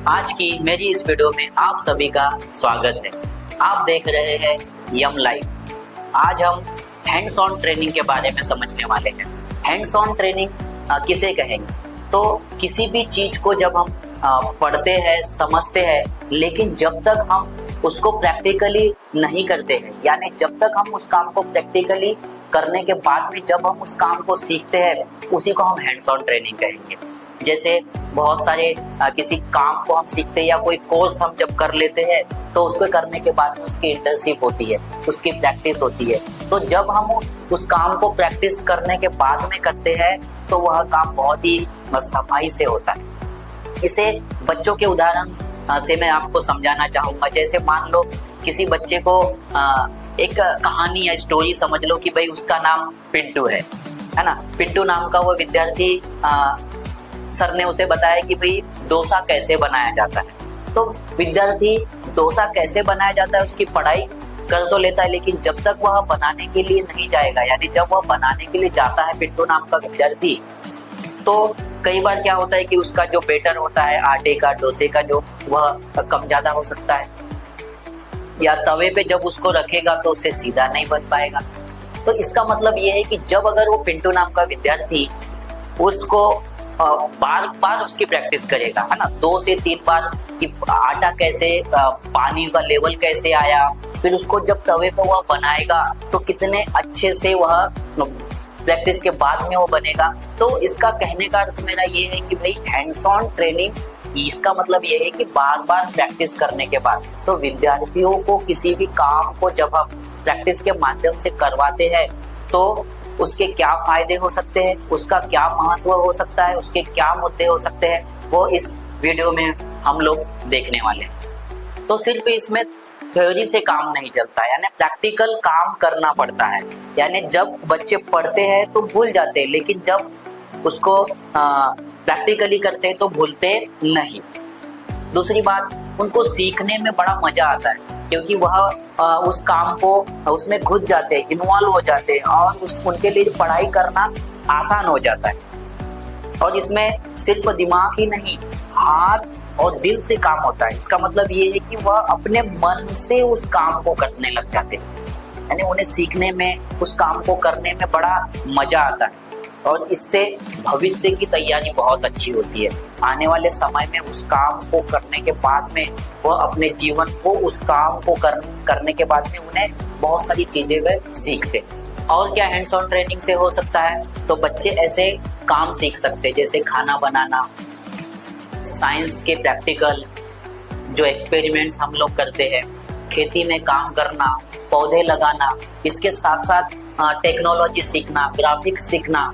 आज की मेरी इस वीडियो में आप सभी का स्वागत है। आप देख रहे हैं यम लाइफ। आज हम हैंड्स ऑन ट्रेनिंग के बारे में समझने वाले हैं। हैंड्स ऑन ट्रेनिंग किसे कहेंगे? तो किसी भी चीज को जब हम पढ़ते हैं, समझते हैं, लेकिन जब तक हम उसको प्रैक्टिकली नहीं करते हैं, यानी जब तक हम उस काम को प्रैक्टिकली करने के बाद में जब हम उस काम को सीखते हैं, उसी को हम हैंड्स ऑन ट्रेनिंग कहेंगे। जैसे बहुत सारे किसी काम को हम सीखते हैं या कोई कोर्स हम जब कर लेते हैं तो उसको करने के बाद में उसकी इंटर्नशिप होती है, उसकी प्रैक्टिस होती है। तो जब हम उस काम को प्रैक्टिस करने के बाद में करते हैं तो वह काम बहुत ही सफाई से होता है। इसे बच्चों के उदाहरण से मैं आपको समझाना चाहूंगा। जैसे मान लो किसी बच्चे को एक कहानी या स्टोरी समझ लो कि भाई उसका नाम पिंटू है ना। पिंटू नाम का वो विद्यार्थी, सर ने उसे बताया कि भाई डोसा कैसे बनाया जाता है। तो विद्यार्थी डोसा कैसे बनाया जाता है उसकी पढ़ाई कर तो लेता है, लेकिन जब तक वह बनाने के लिए नहीं जाएगा, यानी जब वह बनाने के लिए जाता है पिंटू नाम का विद्यार्थी, तो कई बार क्या होता है कि उसका जो बैटर होता है आटे का, डोसे का, जो वह कम ज्यादा हो सकता है, या तवे पे जब उसको रखेगा तो उससे सीधा नहीं बन पाएगा। तो इसका मतलब ये है कि जब अगर वो पिंटू नाम का विद्यार्थी उसको बार बार उसकी प्रैक्टिस करेगा, है ना, 2 से 3 बार कि आटा कैसे, पानी का लेवल कैसे आया, फिर उसको जब तवे पर वह बनाएगा तो कितने अच्छे से वह प्रैक्टिस के बाद में वो बनेगा। तो इसका कहने का अर्थ मेरा ये है कि भाई हैंड्स ऑन ट्रेनिंग, इसका मतलब ये है कि बार बार प्रैक्टिस करने के बाद। तो विद्यार्थियों को किसी भी काम को जब हम प्रैक्टिस के माध्यम से करवाते हैं तो उसके क्या फायदे हो सकते हैं, उसका क्या महत्व हो सकता है, उसके क्या मुद्दे हो सकते हैं, वो इस वीडियो में हम लोग देखने वाले हैं। तो सिर्फ इसमें थ्योरी से काम नहीं चलता, यानी प्रैक्टिकल काम करना पड़ता है। यानी जब बच्चे पढ़ते हैं तो भूल जाते हैं, लेकिन जब उसको प्रैक्टिकली करते हैं तो भूलते नहीं। दूसरी बात, उनको सीखने में बड़ा मजा आता है क्योंकि वह उस काम को उसमें घुस जाते हैं, इन्वॉल्व हो जाते हैं और उनके लिए पढ़ाई करना आसान हो जाता है। और इसमें सिर्फ दिमाग ही नहीं, हाथ और दिल से काम होता है। इसका मतलब ये है कि वह अपने मन से उस काम को करने लग जाते हैं, यानी उन्हें सीखने में, उस काम को करने में बड़ा मजा आता है। और इससे भविष्य की तैयारी बहुत अच्छी होती है। आने वाले समय में उस काम को करने के बाद में वह अपने जीवन को उस काम को करने के बाद में उन्हें बहुत सारी चीजें वह सीखते। और क्या हैंड्स ऑन ट्रेनिंग से हो सकता है? तो बच्चे ऐसे काम सीख सकते हैं जैसे खाना बनाना, साइंस के प्रैक्टिकल जो एक्सपेरिमेंट्स हम लोग करते हैं, खेती में काम करना, पौधे लगाना, इसके साथ साथ टेक्नोलॉजी सीखना, ग्राफिक्स सीखना।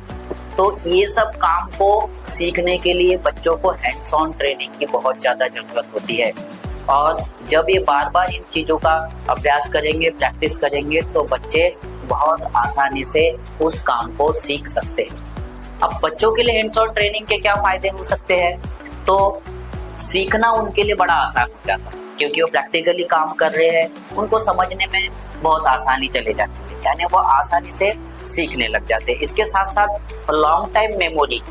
तो ये सब काम को सीखने के लिए बच्चों को हैंड्स ऑन ट्रेनिंग की बहुत ज़्यादा ज़रूरत होती है। और जब ये बार बार इन चीज़ों का अभ्यास करेंगे, प्रैक्टिस करेंगे, तो बच्चे बहुत आसानी से उस काम को सीख सकते हैं। अब बच्चों के लिए हैंड्स ऑन ट्रेनिंग के क्या फ़ायदे हो सकते हैं? तो सीखना उनके लिए बड़ा आसान हो जाता है क्योंकि वो प्रैक्टिकली काम कर रहे हैं, उनको समझने में बहुत आसानी चले जाती है, यानी वो आसानी से सीखने लग जाते हैं। इसके साथ साथ लॉन्ग टाइम मेमोरी,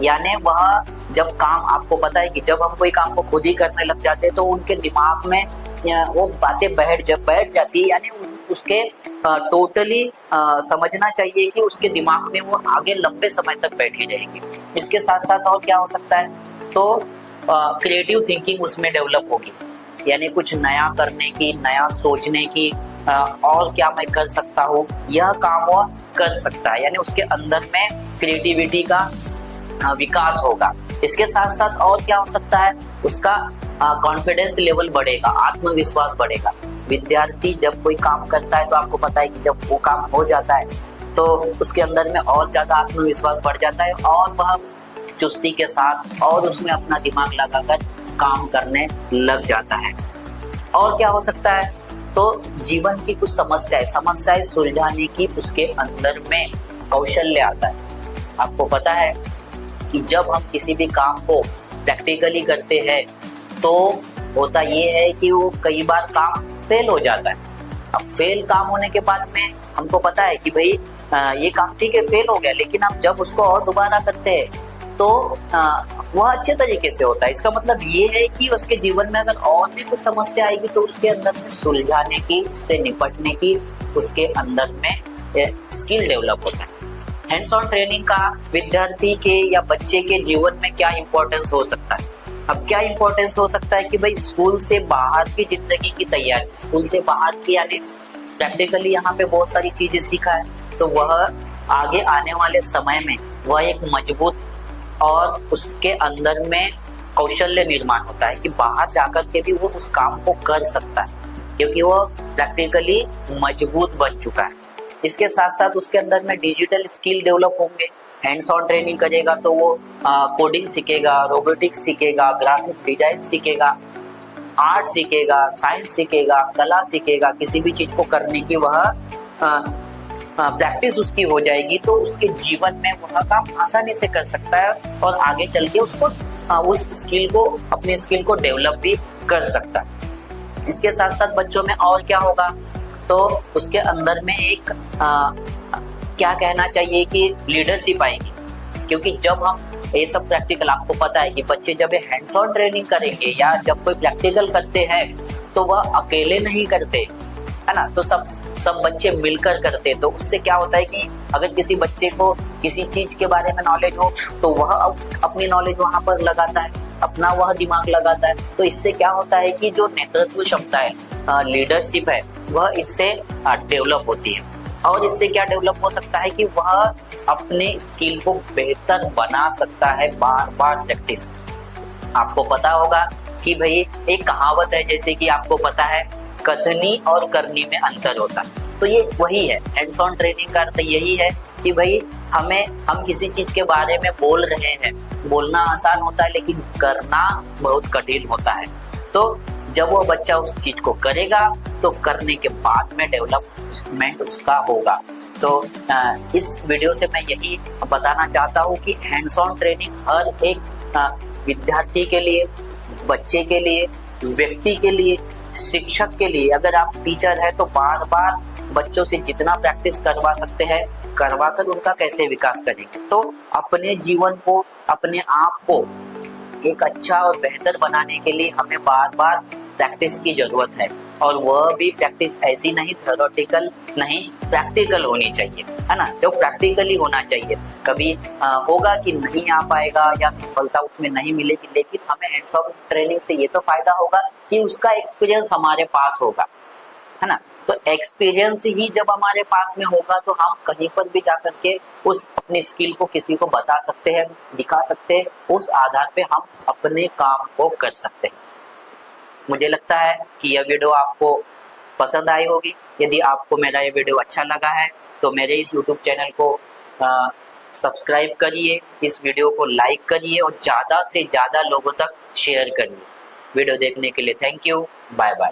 यानी वह जब काम, आपको पता है कि जब हम कोई काम को खुद ही करने लग जाते हैं तो उनके दिमाग में वो बातें बैठ जाती है, यानी उसके टोटली समझना चाहिए कि उसके दिमाग में वो आगे लंबे समय तक बैठी रहेगी। इसके साथ साथ और क्या हो सकता है? तो क्रिएटिव थिंकिंग उसमें डेवलप होगी, यानी कुछ नया करने की, नया सोचने की, और क्या मैं कर सकता हूँ, यह काम वो कर सकता है, यानी उसके अंदर में क्रिएटिविटी का विकास होगा। इसके साथ साथ और क्या हो सकता है? उसका कॉन्फिडेंस लेवल बढ़ेगा, आत्मविश्वास बढ़ेगा। विद्यार्थी जब कोई काम करता है तो आपको पता है कि जब वो काम हो जाता है तो उसके अंदर में और ज़्यादा आत्मविश्वास बढ़ जाता है और वह चुस्ती के साथ और उसमें अपना दिमाग लगाकर काम करने लग जाता है। और क्या हो सकता है? तो जीवन की कुछ समस्याएं सुलझाने की उसके अंदर में कौशल्य आता है। आपको पता है कि जब हम किसी भी काम को प्रैक्टिकली करते हैं तो होता ये है कि वो कई बार काम फेल हो जाता है। अब फेल काम होने के बाद में हमको पता है कि भाई ये काम ठीक है फेल हो गया, लेकिन हम जब उसको और दोबारा करते हैं तो वह अच्छे तरीके से होता है। इसका मतलब ये है कि उसके जीवन में अगर और भी कुछ समस्या आएगी तो उसके अंदर में सुलझाने की, उससे निपटने की उसके अंदर में स्किल डेवलप होता है। हैंड्स ऑन ट्रेनिंग का विद्यार्थी के या बच्चे के जीवन में क्या इंपॉर्टेंस हो सकता है? अब क्या इंपॉर्टेंस हो सकता है कि भाई स्कूल से बाहर की जिंदगी की तैयारी, स्कूल से बाहर की यानी प्रैक्टिकली यहाँ पे बहुत सारी चीजें सीखा है, तो वह आगे आने वाले समय में वह एक मजबूत और उसके अंदर में कौशल्य निर्माण होता है कि बाहर जाकर के भी वो उस काम को कर सकता है, क्योंकि वो प्रैक्टिकली मजबूत बन चुका है। इसके साथ साथ उसके अंदर में डिजिटल स्किल डेवलप होंगे। हैंड्स ऑन ट्रेनिंग करेगा तो वो कोडिंग सीखेगा, रोबोटिक्स सीखेगा, ग्राफिक डिजाइन सीखेगा, आर्ट सीखेगा, साइंस सीखेगा, कला सीखेगा। किसी भी चीज को करने की वह प्रैक्टिस उसकी हो जाएगी तो उसके जीवन में वह काम आसानी से कर सकता है और आगे चल के उसको उस स्किल को, अपने स्किल को डेवलप भी कर सकता है। इसके साथ साथ बच्चों में और क्या होगा, तो उसके अंदर में एक क्या कहना चाहिए कि लीडरशिप आएगी, क्योंकि जब हम ये सब प्रैक्टिकल, आपको पता है कि बच्चे जब हैंड्स ऑन ट्रेनिंग करेंगे या जब कोई प्रैक्टिकल करते हैं तो वह अकेले नहीं करते, है ना, तो सब बच्चे मिलकर करते। तो उससे क्या होता है कि अगर किसी बच्चे को किसी चीज के बारे में नॉलेज हो तो वह अपनी नॉलेज वहां पर लगाता है, अपना वह दिमाग लगाता है। तो इससे क्या होता है कि जो नेतृत्व क्षमता है, लीडरशिप है, वह इससे डेवलप होती है। और इससे क्या डेवलप हो सकता है कि वह अपने स्किल को बेहतर बना सकता है, बार बार प्रैक्टिस। आपको पता होगा कि भाई एक कहावत है, जैसे कि आपको पता है कथनी और करनी में अंतर होता है, तो ये वही है। हैंड्स ऑन ट्रेनिंग का अर्थ यही है कि भाई हम किसी चीज के बारे में बोल रहे हैं, बोलना आसान होता है लेकिन करना बहुत कठिन होता है। तो जब वो बच्चा उस चीज को करेगा तो करने के बाद में डेवलपमेंट उसका होगा। तो इस वीडियो से मैं यही बताना चाहता हूँ कि हैंड्स ऑन ट्रेनिंग हर एक विद्यार्थी के लिए, बच्चे के लिए, व्यक्ति के लिए, शिक्षक के लिए, अगर आप टीचर है तो बार बार बच्चों से जितना प्रैक्टिस करवा सकते हैं करवाकर उनका कैसे विकास करेंगे। तो अपने जीवन को, अपने आप को एक अच्छा और बेहतर बनाने के लिए हमें बार बार प्रैक्टिस की जरूरत है, और वह भी प्रैक्टिस ऐसी नहीं, थ्योरेटिकल नहीं, प्रैक्टिकल होनी चाहिए, है ना, जो प्रैक्टिकली होना चाहिए। कभी होगा कि नहीं आ पाएगा या सफलता उसमें नहीं मिलेगी, लेकिन हमें हैंड्स ऑन ट्रेनिंग से ये तो फायदा होगा कि उसका एक्सपीरियंस हमारे पास होगा, है ना। तो एक्सपीरियंस ही जब हमारे पास में होगा तो हम कहीं पर भी जाकर के उस अपनी स्किल को किसी को बता सकते हैं, दिखा सकते हैं, उस आधार पे हम अपने काम को कर सकते हैं। मुझे लगता है कि यह वीडियो आपको पसंद आई होगी। यदि आपको मेरा ये वीडियो अच्छा लगा है तो मेरे इस YouTube चैनल को सब्सक्राइब करिए, इस वीडियो को लाइक करिए और ज़्यादा से ज़्यादा लोगों तक शेयर करिए। वीडियो देखने के लिए थैंक यू, बाय बाय।